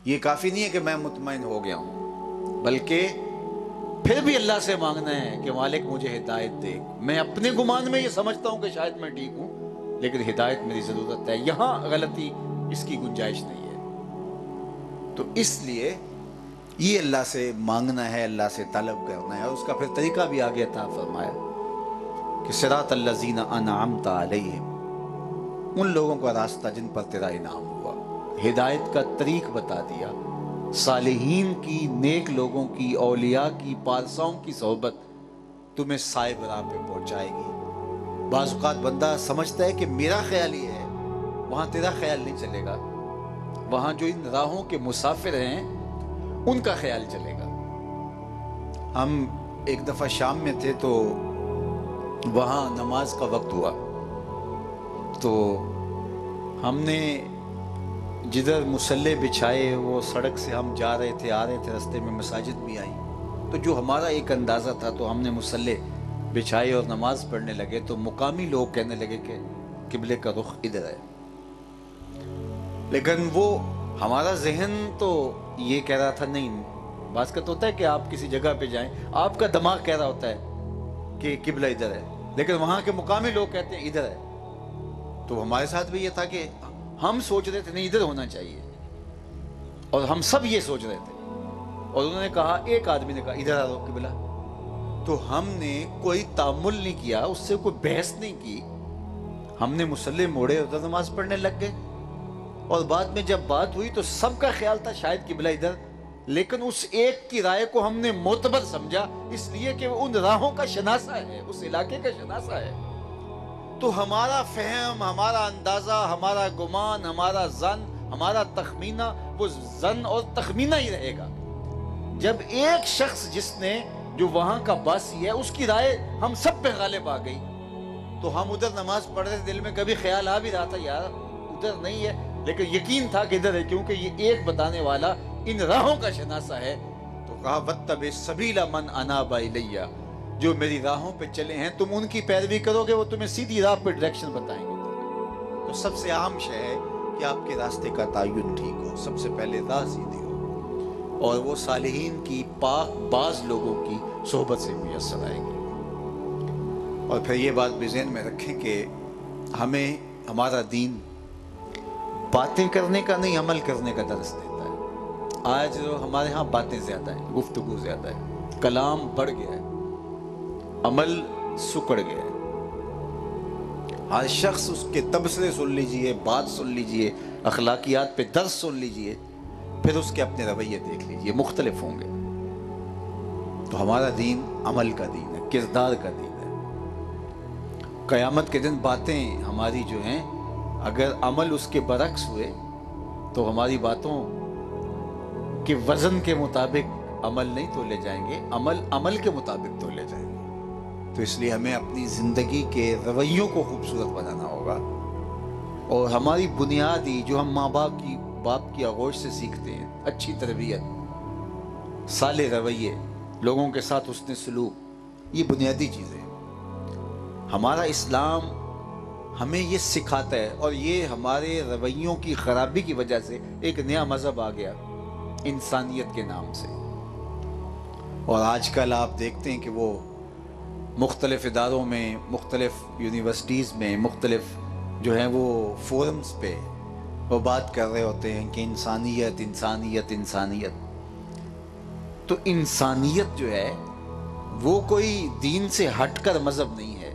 یہ کافی نہیں ہے کہ میں مطمئن ہو گیا ہوں، بلکہ پھر بھی اللہ سے مانگنا ہے کہ مالک مجھے ہدایت دے۔ میں اپنے گمان میں یہ سمجھتا ہوں کہ شاید میں ٹھیک ہوں، لیکن ہدایت میری ضرورت ہے، یہاں غلطی اس کی گنجائش نہیں ہے۔ تو اس لیے یہ اللہ سے مانگنا ہے، اللہ سے طلب کرنا ہے، اور اس کا پھر طریقہ بھی آگے عطا فرمایا کہ صراط الذین انعمت علیہم، ان لوگوں کا راستہ جن پر تیرا انعام ہوا۔ ہدایت کا طریق بتا دیا، صالحین کی، نیک لوگوں کی، اولیاء کی، پارساؤں کی صحبت تمہیں صائب راہ پہ پہنچائے گی۔ بعض اوقات بندہ سمجھتا ہے کہ میرا خیال یہ ہے، وہاں تیرا خیال نہیں چلے گا، وہاں جو ان راہوں کے مسافر ہیں ان کا خیال چلے گا۔ ہم ایک دفعہ شام میں تھے تو وہاں نماز کا وقت ہوا، تو ہم نے جدھر مصلے بچھائے وہ سڑک سے ہم جا رہے تھے، آ رہے تھے، رستے میں مساجد بھی آئیں، تو جو ہمارا ایک اندازہ تھا تو ہم نے مصلے بچھائے اور نماز پڑھنے لگے، تو مقامی لوگ کہنے لگے کہ قبلے کا رخ ادھر ہے، لیکن وہ ہمارا ذہن تو یہ کہہ رہا تھا نہیں۔ بعض کا تو ہوتا ہے کہ آپ کسی جگہ پہ جائیں، آپ کا دماغ کہہ رہا ہوتا ہے کہ قبلہ ادھر ہے، لیکن وہاں کے مقامی لوگ کہتے ہیں ادھر ہے۔ تو ہمارے ساتھ بھی یہ تھا کہ ہم سوچ رہے تھے نہیں ادھر ہونا چاہیے، اور ہم سب یہ سوچ رہے تھے، اور انہوں نے کہا، ایک آدمی نے کہا ادھر آ رہو قبلہ، تو ہم نے کوئی تعامل نہیں کیا، اس سے کوئی بحث نہیں کی، ہم نے مصلے موڑے، ادھر نماز پڑھنے لگ گئے۔ اور بعد میں جب بات ہوئی تو سب کا خیال تھا شاید قبلہ ادھر، لیکن اس ایک کی رائے کو ہم نے معتبر سمجھا، اس لیے کہ وہ ان راہوں کا شناسہ ہے، اس علاقے کا شناسہ ہے۔ تو ہمارا فہم، ہمارا اندازہ، ہمارا گمان، ہمارا ظن، ہمارا تخمینہ وہ ظن اور تخمینہ ہی رہے گا۔ جب ایک شخص جس نے جو وہاں کا باسی ہے اس کی رائے ہم سب پہ غالب آ گئی، تو ہم ادھر نماز پڑھ رہے تھے، دل میں کبھی خیال آ بھی رہا تھا یار ادھر نہیں ہے، لیکن یقین تھا کہ ادھر ہے، کیونکہ یہ ایک بتانے والا ان راہوں کا شناسہ ہے۔ تو کہا وَاتَّبِعْ سَبِيلَ مَنْ أَنَابَ إِلَيَّ، جو میری راہوں پہ چلے ہیں تم ان کی پیروی کرو گے، وہ تمہیں سیدھی راہ پہ ڈائریکشن بتائیں گے۔ تو سب سے اہم شے ہے کہ آپ کے راستے کا تعین ٹھیک ہو، سب سے پہلے راہ سیدھی ہو، اور وہ صالحین کی، پاک باز لوگوں کی صحبت سے میسر آئے گی۔ اور پھر یہ بات بھی ذہن میں رکھیں کہ ہمیں ہمارا دین باتیں کرنے کا نہیں، عمل کرنے کا درس دیتا ہے۔ آج ہمارے ہاں باتیں زیادہ ہیں، گفتگو زیادہ ہے، کلام بڑھ گیا ہے، عمل سکڑ گیا ہے۔ ہر شخص اس کے تبصرے سن لیجئے، بات سن لیجئے، اخلاقیات پہ درس سن لیجئے، پھر اس کے اپنے رویے دیکھ لیجئے، مختلف ہوں گے۔ تو ہمارا دین عمل کا دین ہے، کردار کا دین ہے۔ قیامت کے دن باتیں ہماری جو ہیں، اگر عمل اس کے برعکس ہوئے تو ہماری باتوں کے وزن کے مطابق عمل نہیں تولے جائیں گے، عمل کے مطابق تولے جائیں گے۔ تو اس لیے ہمیں اپنی زندگی کے رویوں کو خوبصورت بنانا ہوگا، اور ہماری بنیادی جو ہم ماں باپ کی آغوش سے سیکھتے ہیں، اچھی تربیت، صالح رویے، لوگوں کے ساتھ حسن سلوک، یہ بنیادی چیزیں ہیں۔ ہمارا اسلام ہمیں یہ سکھاتا ہے، اور یہ ہمارے رویوں کی خرابی کی وجہ سے ایک نیا مذہب آ گیا انسانیت کے نام سے۔ اور آج کل آپ دیکھتے ہیں کہ وہ مختلف اداروں میں، مختلف یونیورسٹیز میں، مختلف جو ہیں وہ فورمز پہ وہ بات کر رہے ہوتے ہیں کہ انسانیت انسانیت انسانیت۔ تو انسانیت جو ہے وہ کوئی دین سے ہٹ کر مذہب نہیں ہے،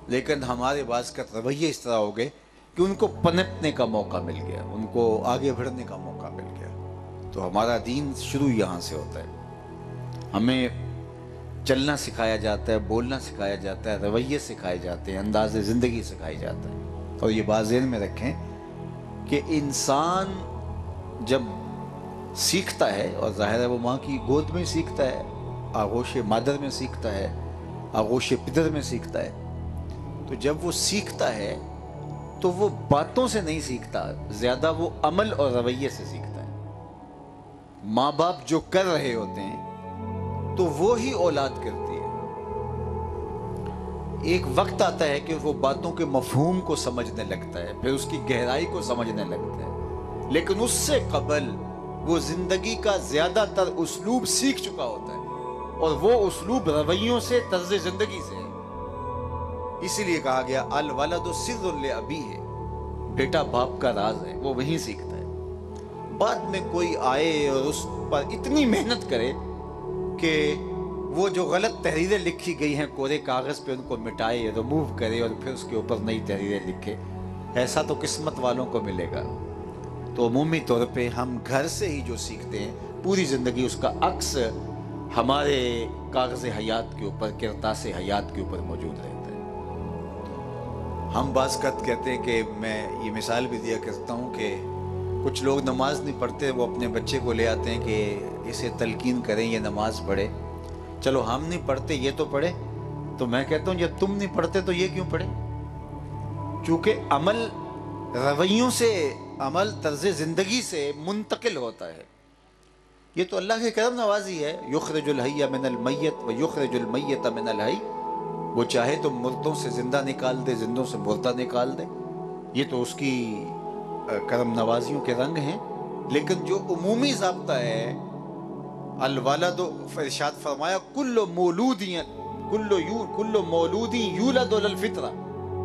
لیکن ہمارے بعض کا رویے اس طرح ہو گئے کہ ان کو پنپنے کا موقع مل گیا، ان کو آگے بڑھنے کا موقع مل گیا۔ تو ہمارا دین شروع یہاں سے ہوتا ہے، ہمیں چلنا سکھایا جاتا ہے، بولنا سکھایا جاتا ہے، رویے سکھائے جاتے ہیں، انداز زندگی سکھایا جاتا ہے۔ اور یہ بات ذہن میں رکھیں کہ انسان جب سیکھتا ہے، اور ظاہر ہے وہ ماں کی گود میں سیکھتا ہے، آغوش مادر میں سیکھتا ہے، آغوش پدر میں سیکھتا ہے، تو جب وہ سیکھتا ہے تو وہ باتوں سے نہیں سیکھتا، زیادہ وہ عمل اور رویے سے سیکھتا ہے۔ ماں باپ جو کر رہے ہوتے ہیں تو وہی اولاد کرتی ہے۔ ایک وقت آتا ہے کہ وہ باتوں کے مفہوم کو سمجھنے لگتا ہے، پھر اس کی گہرائی کو سمجھنے لگتا ہے، لیکن اس سے قبل وہ زندگی کا زیادہ تر اسلوب سیکھ چکا ہوتا ہے، اور وہ اسلوب رویوں سے، طرز زندگی سے ہے۔ اسی لیے کہا گیا الولد سر لابیہ، بیٹا باپ کا راز ہے، وہ وہیں سیکھتا ہے۔ بعد میں کوئی آئے اور اس پر اتنی محنت کرے کہ وہ جو غلط تحریریں لکھی گئی ہیں کورے کاغذ پہ ان کو مٹائے، ریموو کرے، اور پھر اس کے اوپر نئی تحریریں لکھے، ایسا تو قسمت والوں کو ملے گا۔ تو عمومی طور پہ ہم گھر سے ہی جو سیکھتے ہیں پوری زندگی اس کا عکس ہمارے کاغذ حیات کے اوپر، کرتاس حیات کے اوپر موجود رہتا ہے۔ ہم بعض وقت کہتے ہیں کہ میں یہ مثال بھی دیا کرتا ہوں کہ کچھ لوگ نماز نہیں پڑھتے، وہ اپنے بچے کو لے آتے ہیں کہ اسے تلقین کریں یہ نماز پڑھے۔ چلو ہم نہیں پڑھتے، یہ تو پڑھے۔ تو میں کہتا ہوں جب تم نہیں پڑھتے تو یہ کیوں پڑھے؟ چونکہ عمل رویوں سے، عمل طرز زندگی سے منتقل ہوتا ہے۔ یہ تو اللہ کے کرم نوازی ہے، یخرج الحی من المیت و یخرج المیت من الحی۔ وہ چاہے تو مردوں سے زندہ نکال دے، زندوں سے مردہ نکال دے، یہ تو اس کی کرم نوازیوں کے رنگ ہیں۔ لیکن جو عمومی ضابطہ ہے الولد، ارشاد فرمایا کل مولود یولد علی الفطرہ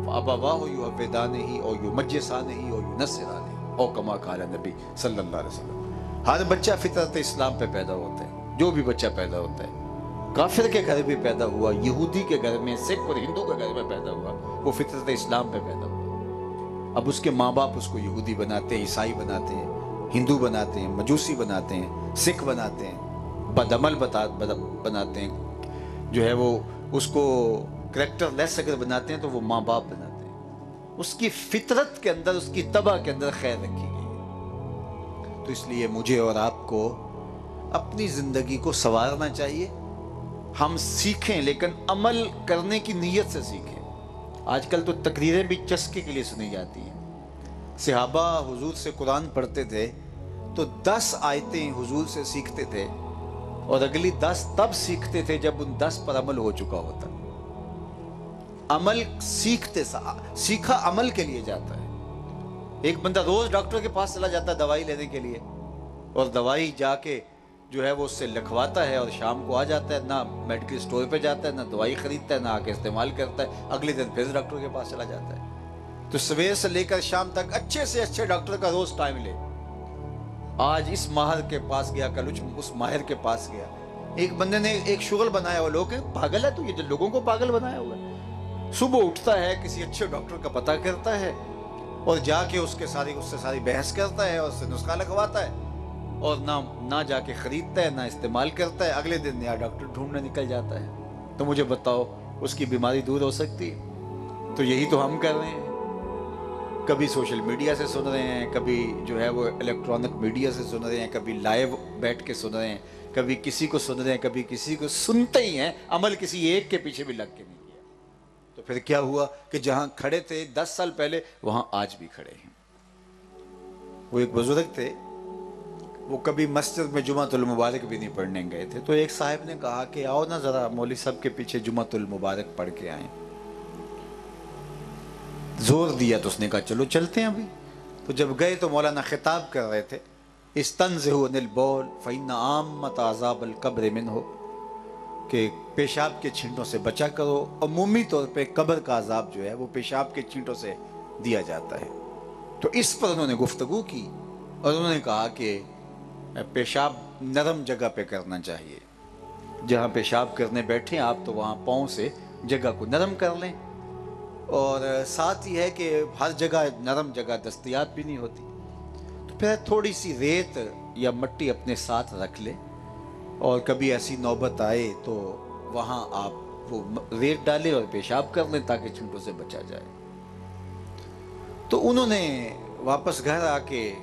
فابواہ یہودانہ او یمجسانہ او ینصرانہ او کما قال نبی صلی اللہ علیہ وسلم۔ ہر بچہ فطرت اسلام پہ پیدا ہوتا ہے، جو بھی بچہ پیدا ہوتا ہے، کافر کے گھر بھی پیدا ہوا، یہودی کے گھر میں، سکھ اور ہندو کے گھر میں پیدا ہوا، وہ فطرت اسلام پہ پیدا ہوا۔ اب اس کے ماں باپ اس کو یہودی بناتے ہیں، عیسائی بناتے ہیں، ہندو بناتے ہیں، مجوسی بناتے ہیں، سکھ بناتے ہیں، بدعمل بناتے ہیں، جو ہے وہ اس کو کریکٹر لیس اگر بناتے ہیں تو وہ ماں باپ بناتے ہیں۔ اس کی فطرت کے اندر، اس کی طبع کے اندر خیر رکھی گئی ہے۔ تو اس لیے مجھے اور آپ کو اپنی زندگی کو سنوارنا چاہیے۔ ہم سیکھیں لیکن عمل کرنے کی نیت سے سیکھیں۔ آج کل تو تقریریں بھی چسکے کے لیے سنی جاتی ہیں۔ صحابہ حضور سے قرآن پڑھتے تھے تو 10 آیتیں حضور سے سیکھتے تھے، اور اگلی 10 تب سیکھتے تھے جب ان 10 پر عمل ہو چکا ہوتا۔ عمل سیکھا عمل کے لیے جاتا ہے۔ ایک بندہ روز ڈاکٹر کے پاس چلا جاتا ہے دوائی لینے کے لیے، اور دوائی جا کے جو ہے وہ اس سے لکھواتا ہے، اور شام کو آ جاتا ہے، نہ میڈیکل سٹور پہ جاتا ہے، نہ دوائی خریدتا ہے، نہ آ کے استعمال کرتا ہے، اگلے دن پھر ڈاکٹر کے پاس چلا جاتا ہے۔ تو سویر سے لے کر شام تک اچھے سے اچھے ڈاکٹر کا روز ٹائم لے، آج اس ماہر کے پاس گیا، کل اس ماہر کے پاس گیا۔ ایک بندے نے ایک شغل بنایا ہوا، لوگ پاگل ہے تو یہ لوگوں کو پاگل بنایا ہوا ہے۔ صبح اٹھتا ہے، کسی اچھے ڈاکٹر کا پتہ کرتا ہے، اور جا کے اس سے ساری بحث کرتا ہے، اور اس سے نسخہ لگواتا ہے، اور نہ جا کے خریدتا ہے، نہ استعمال کرتا ہے، اگلے دن نیا ڈاکٹر ڈھونڈنے نکل جاتا ہے۔ تو مجھے بتاؤ اس کی بیماری دور ہو سکتی ہے؟ تو یہی تو ہم کر رہے ہیں۔ کبھی سوشل میڈیا سے سن رہے ہیں، کبھی جو ہے وہ الیکٹرانک میڈیا سے سن رہے ہیں، کبھی لائیو بیٹھ کے سن رہے ہیں، کبھی کسی کو سن رہے ہیں، کبھی کسی کو سنتے ہی ہیں، عمل کسی ایک کے پیچھے بھی لگ کے نہیں کیا۔ تو پھر کیا ہوا کہ جہاں کھڑے تھے 10 سال پہلے وہاں آج بھی کھڑے ہیں۔ وہ ایک بزرگ تھے، وہ کبھی مسجد میں جمعۃ المبارک بھی نہیں پڑھنے گئے تھے، تو ایک صاحب نے کہا کہ آؤ نا ذرا مولوی صاحب کے پیچھے جمعۃ المبارک پڑھ کے آئیں۔ زور دیا تو اس نے کہا چلو چلتے ہیں ابھی۔ تو جب گئے تو مولانا خطاب کر رہے تھے، استنزہوا عن البول فإن عامۃ عذاب القبر منہ، کہ پیشاب کے چھینٹوں سے بچا کرو، عمومی طور پہ قبر کا عذاب جو ہے وہ پیشاب کے چھینٹوں سے دیا جاتا ہے۔ تو اس پر انہوں نے گفتگو کی، اور انہوں نے کہا کہ پیشاب نرم جگہ پہ کرنا چاہیے۔ جہاں پیشاب کرنے بیٹھیں آپ تو وہاں پاؤں سے جگہ کو نرم کر لیں، اور ساتھ ہی ہے کہ ہر جگہ نرم جگہ دستیاب بھی نہیں ہوتی، تو پھر تھوڑی سی ریت یا مٹی اپنے ساتھ رکھ لیں، اور کبھی ایسی نوبت آئے تو وہاں آپ وہ ریت ڈالیں اور پیشاب کر لیں تاکہ چھینٹوں سے بچا جائے۔ تو انہوں نے واپس گھر آ کے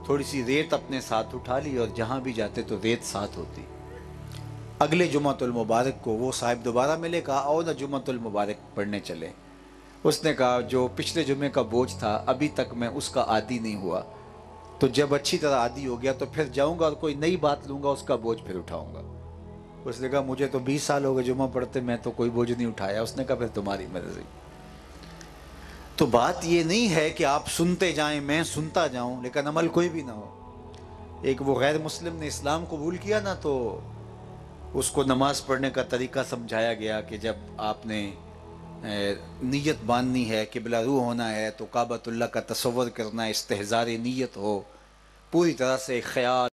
تھوڑی سی ریت اپنے ساتھ اٹھا لی، اور جہاں بھی جاتے تو ریت ساتھ ہوتی۔ اگلے جمعۃ المبارک کو وہ صاحب دوبارہ ملے، کہا آؤ نا جمعۃ المبارک پڑھنے چلے۔ اس نے کہا جو پچھلے جمعے کا بوجھ تھا ابھی تک میں اس کا عادی نہیں ہوا، تو جب اچھی طرح عادی ہو گیا تو پھر جاؤں گا اور کوئی نئی بات لوں گا، اس کا بوجھ پھر اٹھاؤں گا۔ اس نے کہا مجھے تو 20 سال ہو گئے جمعہ پڑھتے، میں تو کوئی بوجھ نہیں اٹھایا۔ اس نے کہا پھر تمہاری مرضی۔ تو بات یہ نہیں ہے کہ آپ سنتے جائیں میں سنتا جاؤں لیکن عمل کوئی بھی نہ ہو. ایک وہ غیر مسلم نے اسلام قبول کیا نا، تو اس کو نماز پڑھنے کا طریقہ سمجھایا گیا کہ جب آپ نے نیت باندھنی ہے، قبلہ رو ہونا ہے، تو کعبۃ اللہ کا تصور کرنا، استحضار نیت ہو، پوری طرح سے خیال